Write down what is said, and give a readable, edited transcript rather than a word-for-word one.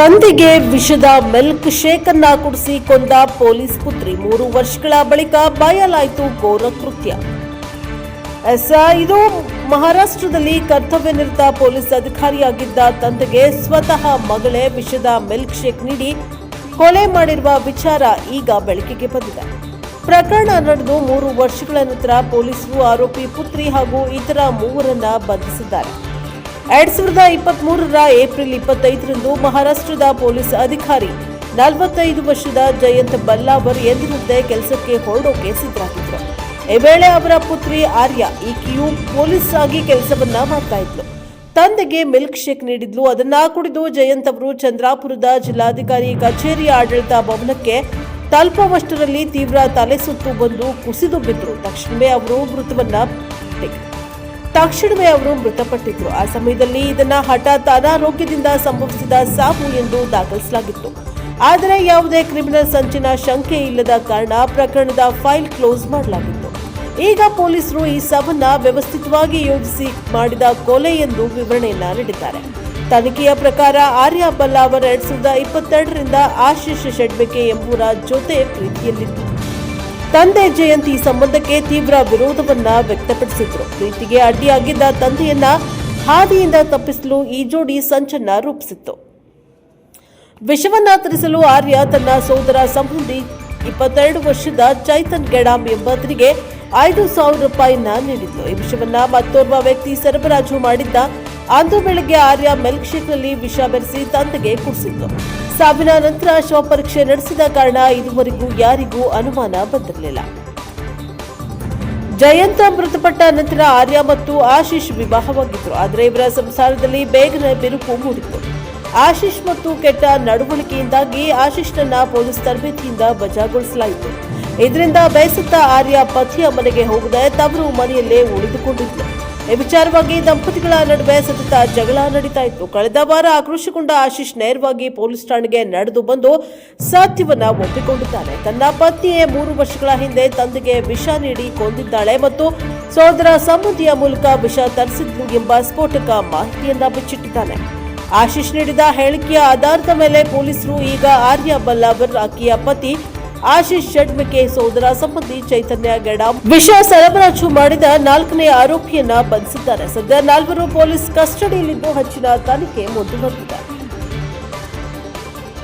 ತಂದೆಗೆ ವಿಷದ milk shake ಅನ್ನ ಕುಡಿಸಿ ಕೊಂದ ಪೊಲೀಸ್ ಪುತ್ರಿ 3 ವರ್ಷಗಳ ಬಳಿಕ ಬಯಲಾಯಿತು ಘೋರ ಕೃತ್ಯ. ಇದು ಮಹಾರಾಷ್ಟ್ರದಲ್ಲಿ ಕರ್ತವ್ಯ ನಿರತ ಪೊಲೀಸ್ ಅಧಿಕಾರಿಯಾಗಿದ್ದ ತಂದೆಗೆ ಸ್ವತಃ ಮಗಳೇ ವಿಷದ ಮಿಲ್ಕ್ ಶೇಕ್ ನೀಡಿ ಕೊಲೆ ಮಾಡಿರುವ ವಿಚಾರ ಈಗ ಬೆಳಕಿಗೆ ಬಂದಿದೆ. ಪ್ರಕರಣ ನಡೆದು 3 ವರ್ಷಗಳ ನಂತರ ಪೊಲೀಸರು ಆರೋಪಿ ಪುತ್ರಿ ಹಾಗೂ ಇತರ 3ರನ್ನ ಬಂಧಿಸಿದ್ದಾರೆ. 2023ರ ಏಪ್ರಿಲ್ 25ರಂದು ಮಹಾರಾಷ್ಟ್ರದ ಪೊಲೀಸ್ ಅಧಿಕಾರಿ 45 ವರ್ಷದ ಜಯಂತ್ ಬಲ್ಲಾವರ್ ಎಂದಿನಂತೆ ಕೆಲಸಕ್ಕೆ ಹೊರಡೋಕೆ ಸಿದ್ಧರಾಗಿದ್ರು. ಈ ವೇಳೆ ಅವರ ಪುತ್ರಿ ಆರ್ಯ ಈಕೆಯು ಪೊಲೀಸ್ ಆಗಿ ಕೆಲಸವನ್ನ ಮಾಡ್ತಾ ಇದ್ಲು. ತಂದೆಗೆ ಮಿಲ್ಕ್ ಶೇಕ್ ನೀಡಿದ್ಲು. ಅದನ್ನ ಕುಡಿದು ಜಯಂತ್ ಅವರು ಚಂದ್ರಾಪುರದ ಜಿಲ್ಲಾಧಿಕಾರಿ ಕಚೇರಿಯ ಆಡಳಿತ ಭವನಕ್ಕೆ ತಲುಪುವಷ್ಟರಲ್ಲಿ ತೀವ್ರ ತಲೆ ಸುತ್ತು ಬಂದು ಕುಸಿದು ಬಿದ್ದರು. ತಕ್ಷಣವೇ ಅವರು ಮೃತಪಟ್ಟಿದ್ರು. ಆ ಸಮಯದಲ್ಲಿ ಇದನ್ನ ಹಠಾತ್ ಅನಾರೋಗ್ಯದಿಂದ ಸಂಭವಿಸಿದ ಸಾವು ಎಂದು ದಾಖಲಿಸಲಾಗಿತ್ತು. ಆದರೆ ಯಾವುದೇ ಕ್ರಿಮಿನಲ್ ಸಂಚಿನ ಶಂಕೆ ಇಲ್ಲದ ಕಾರಣ ಪ್ರಕರಣದ ಫೈಲ್ ಕ್ಲೋಸ್ ಮಾಡಲಾಗಿತ್ತು. ಈಗ ಪೊಲೀಸರು ಈ ಸಾವನ್ನ ವ್ಯವಸ್ಥಿತವಾಗಿ ಯೋಜಿಸಿ ಮಾಡಿದ ಕೊಲೆ ಎಂದು ವಿವರಣೆಯನ್ನ ನೀಡಿದ್ದಾರೆ. ತನಿಖೆಯ ಪ್ರಕಾರ ಆರ್ಯ ಬಲ್ಲಾವರ್ 2022ರಿಂದ ಆಶೀಶ್ ಶೆಡ್ಬೆಕೆ ಎಂಬುವರ ಜೊತೆ ಪ್ರೀತಿಯಲ್ಲಿದ್ದು ತಂದೆ ಜಯಂತ್ ಈ ಸಂಬಂಧಕ್ಕೆ ತೀವ್ರ ವಿರೋಧವನ್ನ ವ್ಯಕ್ತಪಡಿಸಿದ್ರು. ಪ್ರೀತಿಗೆ ಅಡ್ಡಿಯಾಗಿದ್ದ ತಂದೆಯನ್ನ ಹಾದಿಯಿಂದ ತಪ್ಪಿಸಲು ಈ ಜೋಡಿ ಸಂಚನ್ನ ರೂಪಿಸಿತ್ತು. ವಿಷವನ್ನ ತರಿಸಲು ಆರ್ಯ ತನ್ನ ಸೋದರ ಸಂಬಂಧಿ 22 ವರ್ಷದ ಚೈತನ್ ಗೆಡಾಮ್ ಎಂಬಾತನಿಗೆ 5,000 ರೂಪಾಯಿಯನ್ನ ನೀಡಿದ್ಲು. ಈ ವಿಷವನ್ನ ಮತ್ತೋರ್ವ ವ್ಯಕ್ತಿ ಸರಬರಾಜು ಮಾಡಿದ್ದ. ಅಂದು ಬೆಳಗ್ಗೆ ಆರ್ಯ ಮಿಲ್ಕ್ ಶೇಕ್ನಲ್ಲಿ ವಿಷ ಬೆರೆಸಿ ತಂದೆಗೆ ಕುಡಿಸಿತ್ತು. ಸಾವಿನ ನಂತರ ಶವ ಪರೀಕ್ಷೆ ನಡೆಸಿದ ಕಾರಣ ಇದುವರೆಗೂ ಯಾರಿಗೂ ಅನುಮಾನ ಬಂದಿರಲಿಲ್ಲ. ಜಯಂತ ಮೃತಪಟ್ಟ ನಂತರ ಆರ್ಯ ಮತ್ತು ಆಶೀಶ್ ವಿವಾಹವಾಗಿದ್ರು. ಆದರೆ ಇವರ ಸಂಸಾರದಲ್ಲಿ ಬೇಗನೆ ಬಿರುಕು ಮೂಡಿತ್ತು. ಆಶೀಶ್ ಮತ್ತು ಕೆಟ್ಟ ನಡವಳಿಕೆಯಿಂದಾಗಿ ಆಶೀಶ್ನನ್ನ ಪೊಲೀಸ್ ತರಬೇತಿಯಿಂದ ವಜಾಗೊಳಿಸಲಾಯಿತು. ಇದರಿಂದ ಬೇಸತ್ತ ಆರ್ಯ ಪತಿಯ ಮನೆಗೆ ಹೋಗದೆ ತವರು ಮನೆಯಲ್ಲೇ ಉಳಿದುಕೊಂಡಿದ್ಲು. ಈ ವಿಚಾರವಾಗಿ ದಂಪತಿಗಳ ನಡುವೆ ಸತತ ಜಗಳ ನಡೀತಾ ಇತ್ತು. ಕಳೆದ ವಾರ ಆಕ್ರೋಶಗೊಂಡ ಆಶೀಶ್ ನೇರವಾಗಿ ಪೊಲೀಸ್ ಠಾಣೆಗೆ ನಡೆದು ಬಂದು ಸತ್ಯವನ್ನ ಒಪ್ಪಿಕೊಂಡಿದ್ದಾನೆ. ತನ್ನ ಪತ್ನಿಯೇ 3 ವರ್ಷಗಳ ಹಿಂದೆ ತಂದೆಗೆ ವಿಷ ನೀಡಿ ಕೊಂದಿದ್ದಾಳೆ ಮತ್ತು ಸೋದರ ಸಂಬಂಧಿಯ ಮೂಲಕ ವಿಷ ತರಿಸಿದ್ಲು ಎಂಬ ಸ್ಫೋಟಕ ಮಾಹಿತಿಯನ್ನ ಬಿಚ್ಚಿಟ್ಟಿದ್ದಾನೆ. ಆಶೀಶ್ ನೀಡಿದ ಹೇಳಿಕೆಯ ಆಧಾರದ ಮೇಲೆ ಪೊಲೀಸರು ಈಗ ಆರ್ಯ ಬಲ್ಲಾವರ್, ಆಕೆಯ ಪತಿ ಆಶೀಶ್ ಶೆಡ್ಬೆಕೆ, ಸೋದರ ಸಂಬಂಧಿ ಚೈತನ್ಯ ಗೆಡಾಮ್ ವಿಷ ಸರಬರಾಜು ಮಾಡಿದ 4ನೇ ಆರೋಪಿಯನ್ನ ಬಂಧಿಸಿದ್ದಾರೆ. ಸದ್ಯ 4 ಪೊಲೀಸ್ ಕಸ್ಟಡಿಯಲ್ಲಿದ್ದು ಹೆಚ್ಚಿನ ತನಿಖೆ ಮುಂದುವರೆದಿದೆ.